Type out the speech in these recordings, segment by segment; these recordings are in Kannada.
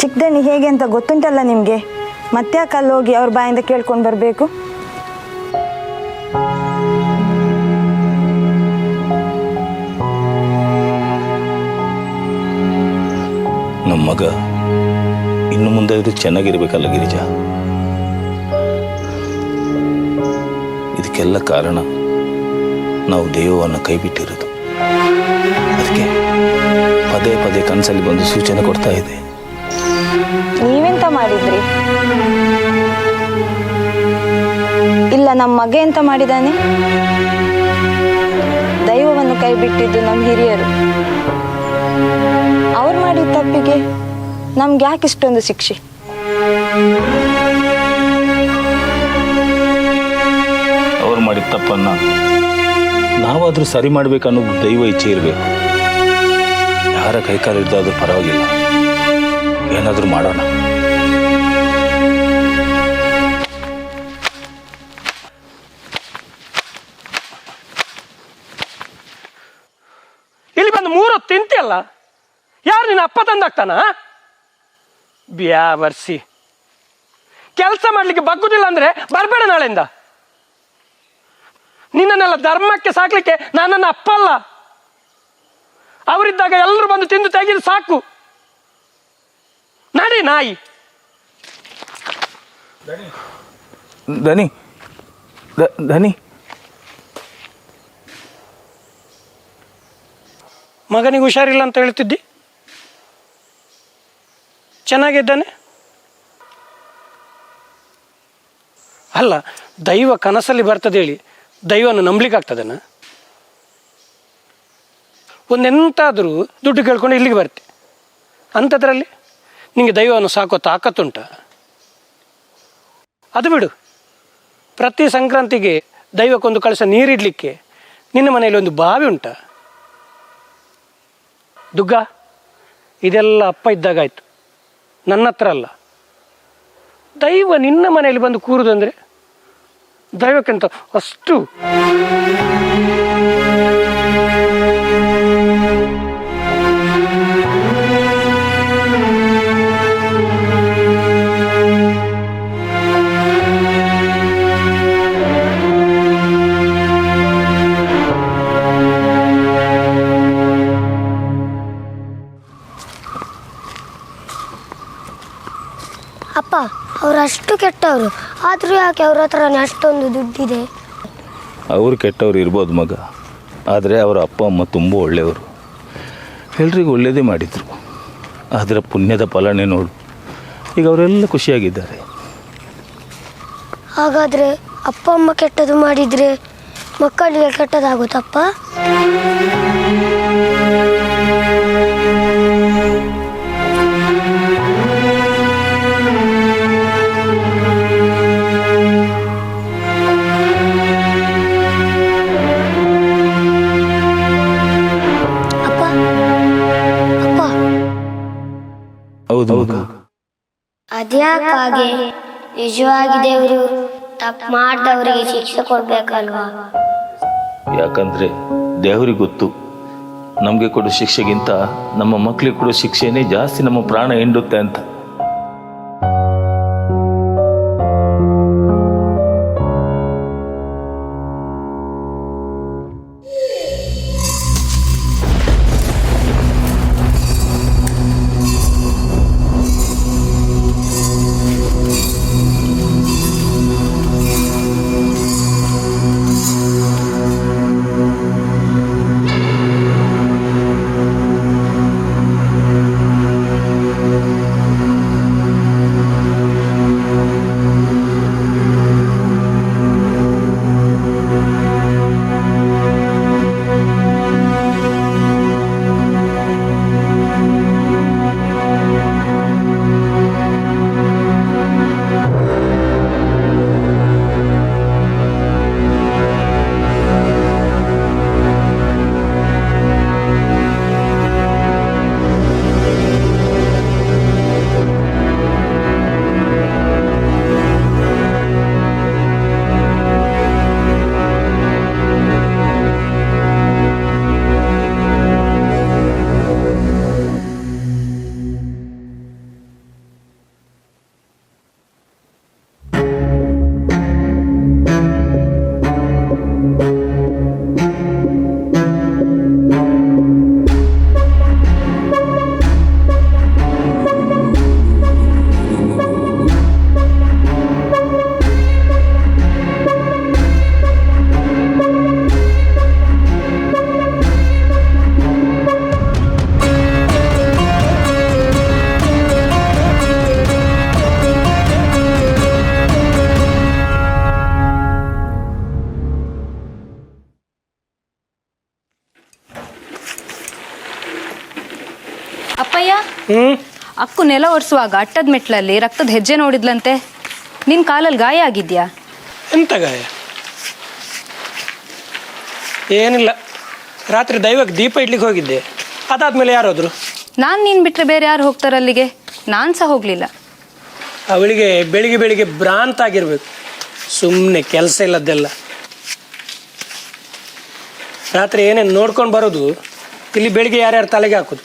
ಚಿಕ್ಕದಣ್ಣಿ ಹೇಗೆ ಅಂತ ಗೊತ್ತುಂಟಲ್ಲ ನಿಮಗೆ, ಮತ್ತೆ ಯಾಕಲ್ಲಿ ಹೋಗಿ ಅವ್ರ ಬಾಯಿಂದ ಕೇಳ್ಕೊಂಡು ಬರಬೇಕು? ನಮ್ಮ ಮಗ ಇನ್ನು ಮುಂದೆ ಇದು ಚೆನ್ನಾಗಿರ್ಬೇಕಲ್ಲ ಗಿರಿಜಾ. ಇದಕ್ಕೆಲ್ಲ ಕಾರಣ ನಾವು ದೈವವನ್ನು ಕೈ ಬಿಟ್ಟಿರೋದು. ಅದಕ್ಕೆ ಪದೇ ಪದೇ ಕನಸಲ್ಲಿ ಬಂದು ಸೂಚನೆ ಕೊಡ್ತಾ ಇದೆ. ನೀವೆಂತ ಮಾಡಿದ್ರಿ? ಇಲ್ಲ, ನಮ್ಮ ಮಗ ಎಂತ ಮಾಡಿದಾನೆ? ದೈವವನ್ನು ಕೈ ಬಿಟ್ಟಿದ್ದು ನಮ್ಮ ಹಿರಿಯರು. ಅವ್ರು ಮಾಡಿದ ತಪ್ಪಿಗೆ ನಮ್ಗೆ ಯಾಕೆ ಇಷ್ಟೊಂದು ಶಿಕ್ಷೆ? ಅವ್ರು ಮಾಡಿದ ತಪ್ಪನ್ನ ನಾವಾದ್ರೂ ಸರಿ ಮಾಡ್ಬೇಕನ್ನೋದು ದೈವ ಇಚ್ಛೆ ಇರಬೇಕು. ಯಾರ ಕೈಕಾಲು ಹಿಡ್ದಾದ್ರೂ ಪರವಾಗಿಲ್ಲ, ಏನಾದ್ರೂ ಮಾಡೋಣ. ಇಲ್ಲಿ ಬಂದು 3 ಹೊತ್ತು ತಿಂತಿಯಲ್ಲ, ಯಾರು ನಿನ್ನ ಅಪ್ಪ ತಂದಾಗ್ತಾನ? ಬ್ಯಾವರ್ಸಿ, ಕೆಲಸ ಮಾಡ್ಲಿಕ್ಕೆ ಬಗ್ಗುದಿಲ್ಲ ಅಂದ್ರೆ ಬರಬೇಡ ನಾಳೆಯಿಂದ. ನಿನ್ನನ್ನೆಲ್ಲ ಧರ್ಮಕ್ಕೆ ಸಾಕ್ಲಿಕ್ಕೆ ನಾನು ನನ್ನ ಅಪ್ಪ ಅಲ್ಲ. ಅವರಿದ್ದಾಗ ಎಲ್ಲರೂ ಬಂದು ತಿಂದು ತೆಗೆದು ಸಾಕು. ನಡಿ ನಾಯಿ. ದನಿ ದನಿ, ಮಗನಿಗೆ ಹುಷಾರಿಲ್ಲ ಅಂತ ಹೇಳ್ತಿದ್ದಿ, ಚೆನ್ನಾಗಿದ್ದಾನೆ ಅಲ್ಲ? ದೈವ ಕನಸಲ್ಲಿ ಬರ್ತದೆ ಹೇಳಿ ದೈವವನ್ನು ನಂಬಲಿಕ್ಕೆ ಆಗ್ತದನ? ಒಂದೆಂತಾದರೂ ದುಡ್ಡು ಕೇಳ್ಕೊಂಡು ಇಲ್ಲಿಗೆ ಬರ್ತೆ, ಅಂಥದ್ರಲ್ಲಿ ನಿಮಗೆ ದೈವವನ್ನು ಸಾಕೋ ತಾಕತ್ತುಂಟ? ಅದು ಬಿಡು, ಪ್ರತಿ ಸಂಕ್ರಾಂತಿಗೆ ದೈವಕ್ಕೊಂದು ಕಳಸ ನೀರಿಡಲಿಕ್ಕೆ ನಿನ್ನ ಮನೆಯಲ್ಲಿ ಒಂದು ಬಾವಿ ಉಂಟ? ದುಗ್ಗ, ಇದೆಲ್ಲ ಅಪ್ಪ ಇದ್ದಾಗಾಯ್ತು, ನನ್ನ ಹತ್ರ ಅಲ್ಲ. ದೈವ ನಿನ್ನ ಮನೆಯಲ್ಲಿ ಬಂದು ಕೂರುದಂದರೆ ದೈವಕ್ಕಿಂತ ಅಷ್ಟು ಅಪ್ಪ, ಅವರು ಅಷ್ಟು ಕೆಟ್ಟವರು, ಆದರೂ ಯಾಕೆ ಅವ್ರ ಹತ್ರನೇ ಅಷ್ಟೊಂದು ದುಡ್ಡಿದೆ? ಅವರು ಕೆಟ್ಟವ್ರು ಇರ್ಬೋದು ಮಗ, ಆದರೆ ಅವರ ಅಪ್ಪ ಅಮ್ಮ ತುಂಬ ಒಳ್ಳೆಯವರು, ಎಲ್ರಿಗೂ ಒಳ್ಳೆಯದೇ ಮಾಡಿದರು. ಅದರ ಪುಣ್ಯದ ಫಲನೇ ನೋಡು, ಈಗ ಅವರೆಲ್ಲ ಖುಷಿಯಾಗಿದ್ದಾರೆ. ಹಾಗಾದರೆ ಅಪ್ಪ ಅಮ್ಮ ಕೆಟ್ಟದು ಮಾಡಿದರೆ ಮಕ್ಕಳಿಗೆ ಕೆಟ್ಟದಾಗುತ್ತಪ್ಪ? ಹೌದು ಮಗ. ಅದ್ಯಾಕಾಗೆ? ನಿಜವಾಗಿ ದೇವರು ತಪ್ಪು ಮಾಡಿದವರಿಗೆ ಶಿಕ್ಷೆ ಕೊಡ್ಬೇಕಲ್ವಾ? ಯಾಕಂದರೆ ದೇವರಿಗೆ ಗೊತ್ತು, ನಮಗೆ ಕೊಡೋ ಶಿಕ್ಷೆಗಿಂತ ನಮ್ಮ ಮಕ್ಕಳಿಗೆ ಕೊಡೋ ಶಿಕ್ಷೆನೇ ಜಾಸ್ತಿ ನಮ್ಮ ಪ್ರಾಣ ಹಿಂಡುತ್ತೆ ಅಂತ. ಹ್ಞೂ ಅಕ್ಕು ನೆಲ ಒರೆಸುವಾಗ ಅಟ್ಟದ ಮೆಟ್ಲಲ್ಲಿ ರಕ್ತದ ಹೆಜ್ಜೆ ನೋಡಿದ್ಲಂತೆ. ನಿನ್ನ ಕಾಲಲ್ಲಿ ಗಾಯ ಆಗಿದ್ಯಾ? ಎಂತ ಗಾಯ? ಏನಿಲ್ಲ, ರಾತ್ರಿ ದೈವಕ್ಕೆ ದೀಪ ಇಡ್ಲಿಕ್ಕೆ ಹೋಗಿದ್ದೆ. ಅದಾದ್ಮೇಲೆ ಯಾರಾದ್ರು? ನಾನು ನೀನು ಬಿಟ್ಟರೆ ಬೇರೆ ಯಾರು ಹೋಗ್ತಾರೆ ಅಲ್ಲಿಗೆ? ನಾನು ಸಹ ಹೋಗಲಿಲ್ಲ. ಅವಳಿಗೆ ಬೆಳಿಗ್ಗೆ ಬೆಳಿಗ್ಗೆ ಭ್ರಾಂತ ಆಗಿರ್ಬೇಕು, ಸುಮ್ಮನೆ ಕೆಲಸ ಇಲ್ಲದ್ದೆಲ್ಲ. ರಾತ್ರಿ ಏನೇನು ನೋಡ್ಕೊಂಡು ಬರೋದು, ಇಲ್ಲಿ ಬೆಳಿಗ್ಗೆ ಯಾರ್ಯಾರು ತಲೆಗೆ ಹಾಕೋದು.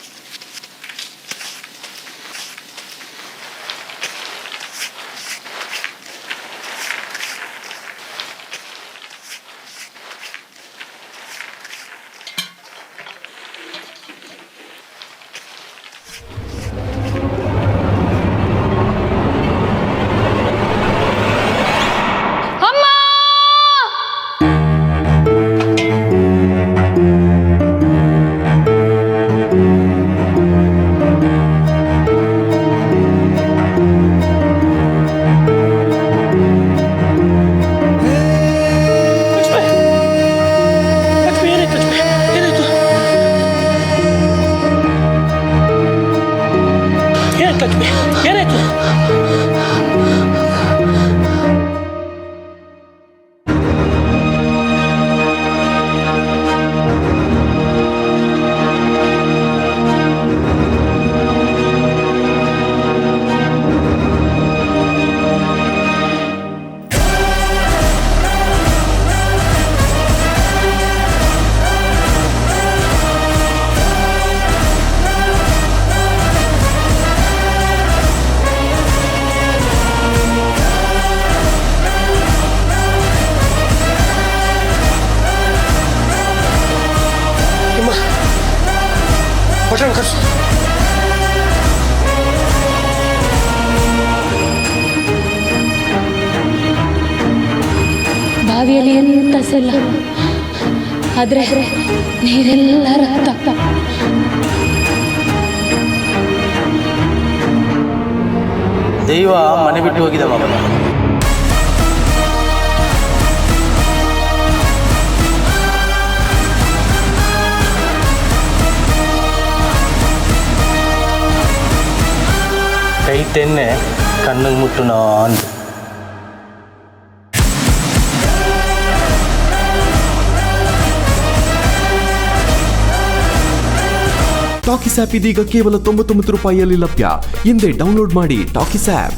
ಏನಾಯ್ತು? ಭಜನ್ ಕರ್ಸು. ಬಾವಿಯಲ್ಲಿ ಎಂತ ಸೆಲ್ಲ, ಆದ್ರೆ ನೀರೆಲ್ಲ ರಕ್ತ. ದೈವ ಮನೆ ಬಿಟ್ಟು ಹೋಗಿದೆ ಮಗ. ಕೈ ತೆನ್ನೆ ಕಣ್ಣಿಗೆ ಮುಟ್ಟುನ ಅಂದು. ಟಾಕೀಸ್ ಆ್ಯಪ್ ಇದೀಗ ಕೇವಲ 99 ರೂಪಾಯಿಯಲ್ಲಿ ಲಭ್ಯ. ಹಿಂದೆ ಡೌನ್ಲೋಡ್ ಮಾಡಿ ಟಾಕೀಸ್ ಆ್ಯಪ್.